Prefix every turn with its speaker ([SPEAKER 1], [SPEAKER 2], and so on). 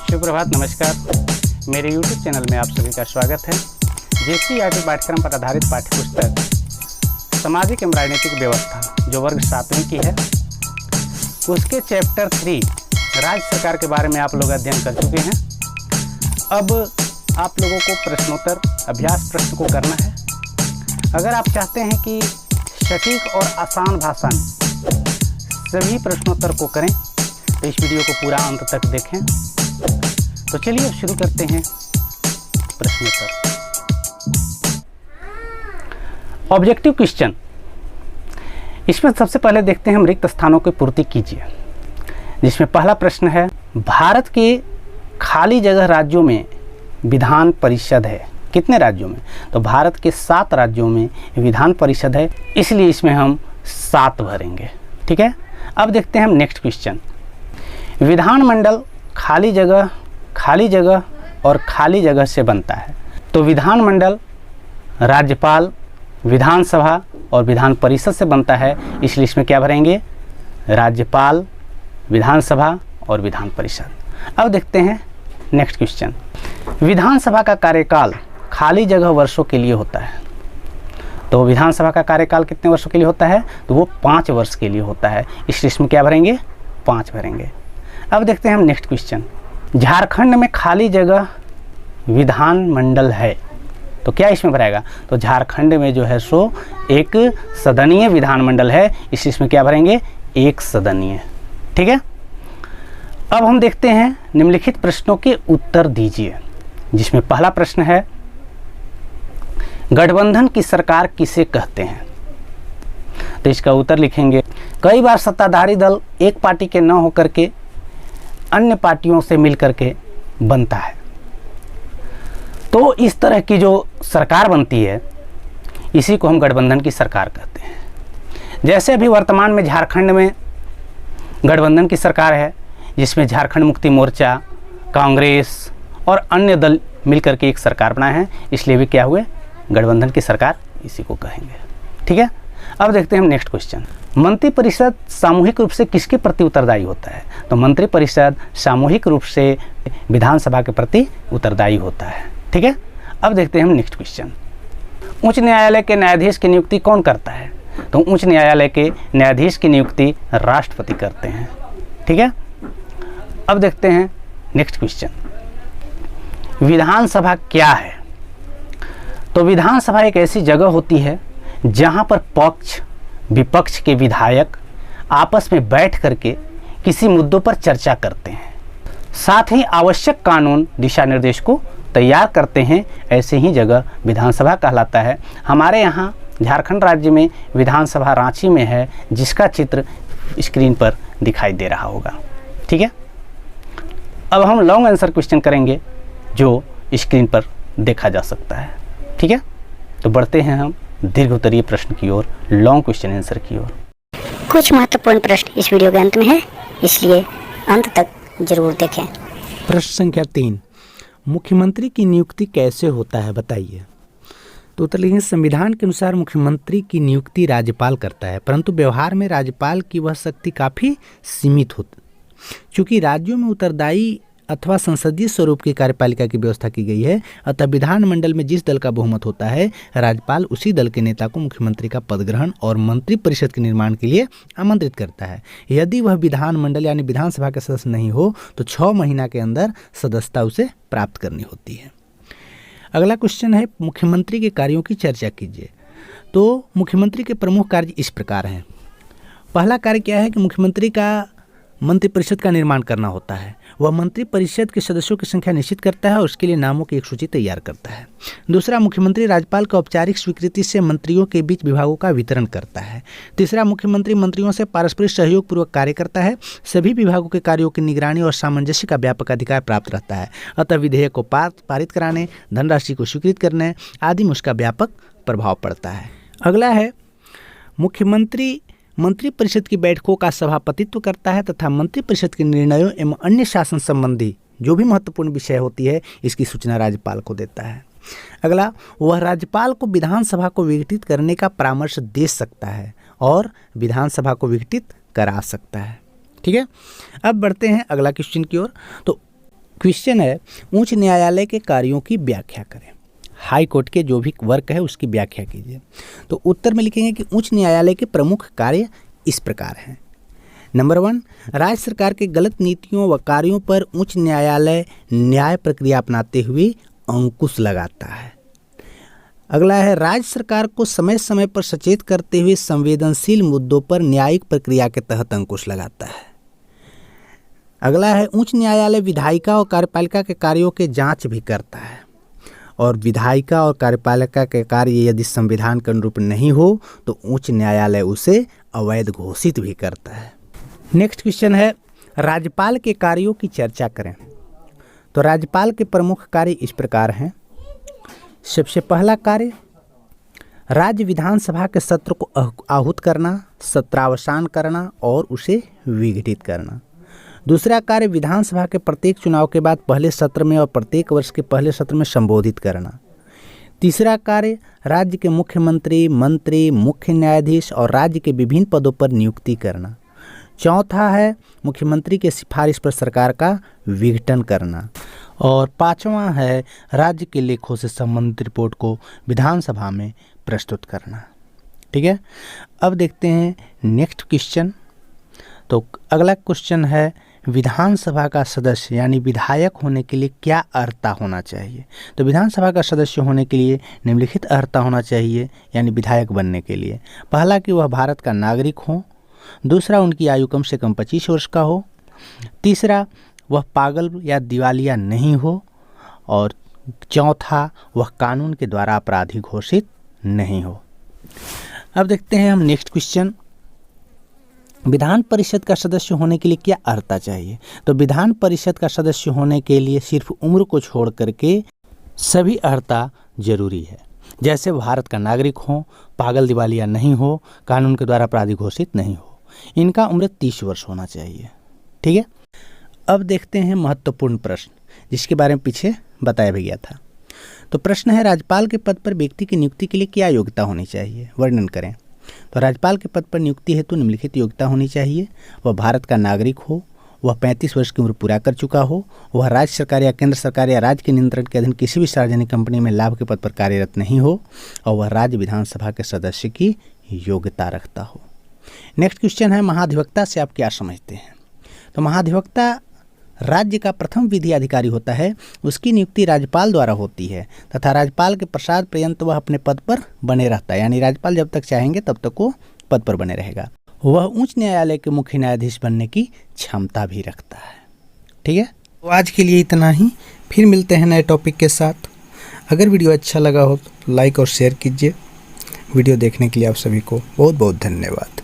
[SPEAKER 1] शुभ प्रभात, नमस्कार। मेरे YouTube channel में आप सभी का स्वागत है। JCERT पाठ्यक्रम पर आधारित पाठ्यपुस्तक सामाजिक एवं राजनीतिक व्यवस्था जो वर्ग 7वीं की है, उसके चैप्टर 3 राज्य सरकार के बारे में आप लोग अध्ययन कर चुके हैं। अब आप लोगों को प्रश्नोत्तर अभ्यास प्रश्न को करना है। अगर आप चाहते हैं कि सटीक और आसान भाषा में सभी प्रश्नोत्तर को करें तो इस वीडियो को पूरा अंत तक देखें। तो चलिए अब शुरू करते हैं प्रश्नोत्तर। ऑब्जेक्टिव क्वेश्चन, इसमें सबसे पहले देखते हैं हम रिक्त स्थानों की पूर्ति कीजिए, जिसमें पहला प्रश्न है भारत के खाली जगह राज्यों में विधान परिषद है। कितने राज्यों में? तो भारत के 7 राज्यों में विधान परिषद है, इसलिए इसमें हम 7 भरेंगे। ठीक है। अब देखते हैं हम नेक्स्ट क्वेश्चन। विधानमंडल खाली जगह और खाली जगह से बनता है। तो विधानमंडल राज्यपाल, विधानसभा और विधान परिषद से बनता है, इसलिए इसमें क्या भरेंगे? राज्यपाल, विधानसभा और विधान परिषद। अब देखते हैं नेक्स्ट क्वेश्चन। विधानसभा का कार्यकाल खाली जगह वर्षों के लिए होता है। तो विधानसभा का कार्यकाल कितने वर्षों के लिए होता है? तो वो 5 वर्ष के लिए होता है, इसलिए इसमें क्या भरेंगे? 5 भरेंगे। अब देखते हैं हम नेक्स्ट क्वेश्चन। झारखंड में खाली जगह विधानमंडल है, तो क्या इसमें भरेगा? तो झारखंड में जो है सो एक सदनीय विधानमंडल है, इसलिए इसमें क्या भरेंगे? एक सदनीय। ठीक है। अब हम देखते हैं निम्नलिखित प्रश्नों के उत्तर दीजिए, जिसमें पहला प्रश्न है गठबंधन की सरकार किसे कहते हैं? तो इसका उत्तर लिखेंगे कई बार सत्ताधारी दल एक पार्टी के न होकर के अन्य पार्टियों से मिलकर के बनता है। तो इस तरह की जो सरकार बनती है इसी को हम गठबंधन की सरकार कहते हैं। जैसे अभी वर्तमान में झारखंड में गठबंधन की सरकार है, जिसमें झारखंड मुक्ति मोर्चा, कांग्रेस और अन्य दल मिलकर के एक सरकार बनाए हैं, इसलिए भी क्या हुए? गठबंधन की सरकार इसी को कहेंगे। ठीक है। अब देखते हैं हम नेक्स्ट क्वेश्चन। मंत्रिपरिषद सामूहिक रूप से किसके प्रति उत्तरदायी होता है? तो मंत्रिपरिषद सामूहिक रूप से विधानसभा के प्रति उत्तरदायी होता है। ठीक है। अब देखते हैं हम नेक्स्ट क्वेश्चन। उच्च न्यायालय के न्यायाधीश की नियुक्ति कौन करता है? तो उच्च न्यायालय के न्यायाधीश की नियुक्ति राष्ट्रपति करते हैं। ठीक है। अब देखते हैं नेक्स्ट क्वेश्चन। विधानसभा क्या है? तो विधानसभा एक ऐसी जगह होती है जहां पर पक्ष विपक्ष के विधायक आपस में बैठ करके किसी मुद्दों पर चर्चा करते हैं, साथ ही आवश्यक कानून दिशा निर्देश को तैयार करते हैं। ऐसे ही जगह विधानसभा कहलाता है। हमारे यहाँ झारखंड राज्य में विधानसभा रांची में है, जिसका चित्र स्क्रीन पर दिखाई दे रहा होगा। ठीक है। अब हम लॉन्ग आंसर क्वेश्चन करेंगे जो स्क्रीन पर देखा जा सकता है। ठीक है। तो बढ़ते हैं हम दीर्घ उत्तरीय प्रश्न की ओर, लॉन्ग क्वेश्चन आंसर की ओर।
[SPEAKER 2] कुछ महत्वपूर्ण प्रश्न इस वीडियो के अंत में है, इसलिए अंत तक जरूर देखें।
[SPEAKER 3] प्रश्न संख्या 3, मुख्यमंत्री की नियुक्ति कैसे होता है बताइए। तो उत्तर लिखेंगे संविधान के अनुसार मुख्यमंत्री की नियुक्ति राज्यपाल करता है, परंतु व्यवहार में राज्यपाल की वह शक्ति काफ़ी सीमित होती, चूँकि राज्यों में उत्तरदायी अथवा संसदीय स्वरूप की कार्यपालिका की व्यवस्था की गई है, अतः विधानमंडल में जिस दल का बहुमत होता है, राज्यपाल उसी दल के नेता को मुख्यमंत्री का पद ग्रहण और मंत्रिपरिषद के निर्माण के लिए आमंत्रित करता है। यदि वह विधानमंडल यानी विधानसभा के सदस्य नहीं हो तो 6 महीना के अंदर सदस्यता उसे प्राप्त करनी होती है। अगला क्वेश्चन है मुख्यमंत्री के कार्यों की चर्चा कीजिए। तो मुख्यमंत्री के प्रमुख कार्य इस प्रकार हैं। पहला कार्य क्या है कि मुख्यमंत्री का मंत्रिपरिषद का निर्माण करना होता है। वह मंत्रिपरिषद के सदस्यों की संख्या निश्चित करता है और उसके लिए नामों की एक सूची तैयार करता है। दूसरा, मुख्यमंत्री राज्यपाल को औपचारिक स्वीकृति से मंत्रियों के बीच विभागों का वितरण करता है। तीसरा, मुख्यमंत्री मंत्रियों से पारस्परिक सहयोग पूर्वक कार्य करता है। सभी विभागों के कार्यों की निगरानी और सामंजस्य का व्यापक अधिकार प्राप्त रहता है, अतः विधेयक को पारित कराने, धनराशि को स्वीकृत करने आदि में उसका व्यापक प्रभाव पड़ता है। अगला है मुख्यमंत्री मंत्रिपरिषद की बैठकों का सभापतित्व करता है तथा मंत्रिपरिषद के निर्णयों एवं अन्य शासन संबंधी जो भी महत्वपूर्ण विषय होती है इसकी सूचना राज्यपाल को देता है। अगला, वह राज्यपाल को विधानसभा को विघटित करने का परामर्श दे सकता है और विधानसभा को विघटित करा सकता है। ठीक है। अब बढ़ते हैं अगला क्वेश्चन की ओर। तो क्वेश्चन है, उच्च न्यायालय के कार्यों की व्याख्या करें। हाई कोर्ट के जो भी वर्क है उसकी व्याख्या कीजिए। तो उत्तर में लिखेंगे कि उच्च न्यायालय के प्रमुख कार्य इस प्रकार हैं। नंबर 1, राज्य सरकार के गलत नीतियों व कार्यों पर उच्च न्यायालय न्याय प्रक्रिया अपनाते हुए अंकुश लगाता है। अगला है, राज्य सरकार को समय समय पर सचेत करते हुए संवेदनशील मुद्दों पर न्यायिक प्रक्रिया के तहत अंकुश लगाता है। अगला है, उच्च न्यायालय विधायिका और कार्यपालिका के कार्यों के जांच भी करता है, और विधायिका और कार्यपालिका के कार्य यदि संविधान के अनुरूप नहीं हो तो उच्च न्यायालय उसे अवैध घोषित भी करता है। नेक्स्ट क्वेश्चन है, राज्यपाल के कार्यों की चर्चा करें। तो राज्यपाल के प्रमुख कार्य इस प्रकार हैं। सबसे पहला कार्य, राज्य विधानसभा के सत्र को आहूत करना, सत्रावसान करना और उसे विघटित करना। दूसरा कार्य, विधानसभा के प्रत्येक चुनाव के बाद पहले सत्र में और प्रत्येक वर्ष के पहले सत्र में संबोधित करना। तीसरा कार्य, राज्य के मुख्यमंत्री, मंत्री, मुख्य न्यायाधीश और राज्य के विभिन्न पदों पर नियुक्ति करना। चौथा है, मुख्यमंत्री के सिफारिश पर सरकार का विघटन करना। और पांचवा है, राज्य के लेखों से संबंधित रिपोर्ट को विधानसभा में प्रस्तुत करना। ठीक है, अब देखते हैं नेक्स्ट क्वेश्चन। तो अगला क्वेश्चन है, विधानसभा का सदस्य यानी विधायक होने के लिए क्या अर्हता होना चाहिए। तो विधानसभा का सदस्य होने के लिए निम्नलिखित अर्हता होना चाहिए यानी विधायक बनने के लिए। पहला कि वह भारत का नागरिक हो। दूसरा, उनकी आयु कम से कम 25 वर्ष का हो। तीसरा, वह पागल या दिवालिया नहीं हो। और चौथा, वह कानून के द्वारा अपराधी घोषित नहीं हो। अब देखते हैं हम नेक्स्ट क्वेश्चन, विधान परिषद का सदस्य होने के लिए क्या अर्हता चाहिए। तो विधान परिषद का सदस्य होने के लिए सिर्फ उम्र को छोड़ करके सभी अर्हता जरूरी है, जैसे भारत का नागरिक हो, पागल दिवालिया नहीं हो, कानून के द्वारा अपराधी घोषित नहीं हो। इनका उम्र 30 वर्ष होना चाहिए। ठीक है, अब देखते हैं महत्वपूर्ण प्रश्न जिसके बारे में पीछे बताया भी गया था। तो प्रश्न है, राज्यपाल के पद पर व्यक्ति की नियुक्ति के लिए क्या योग्यता होनी चाहिए, वर्णन करें। तो राज्यपाल के पद पर नियुक्ति हेतु निम्नलिखित योग्यता होनी चाहिए। वह भारत का नागरिक हो, वह 35 वर्ष की उम्र पूरा कर चुका हो, वह राज्य सरकार या केंद्र सरकार या राज्य के नियंत्रण के अधीन किसी भी सार्वजनिक कंपनी में लाभ के पद पर कार्यरत नहीं हो, और वह राज्य विधानसभा के सदस्य की योग्यता रखता हो। नेक्स्ट क्वेश्चन है, महाधिवक्ता से आप क्या समझते हैं। तो महाधिवक्ता राज्य का प्रथम विधि अधिकारी होता है। उसकी नियुक्ति राज्यपाल द्वारा होती है तथा राज्यपाल के प्रसाद पर्यंत वह अपने पद पर बने रहता है, यानी राज्यपाल जब तक चाहेंगे तब तक वो पद पर बने रहेगा। वह उच्च न्यायालय के मुख्य न्यायाधीश बनने की क्षमता भी रखता है। ठीक है, तो आज के लिए इतना ही, फिर मिलते हैं नए टॉपिक के साथ। अगर वीडियो अच्छा लगा हो तो लाइक और शेयर कीजिए। वीडियो देखने के लिए आप सभी को बहुत बहुत धन्यवाद।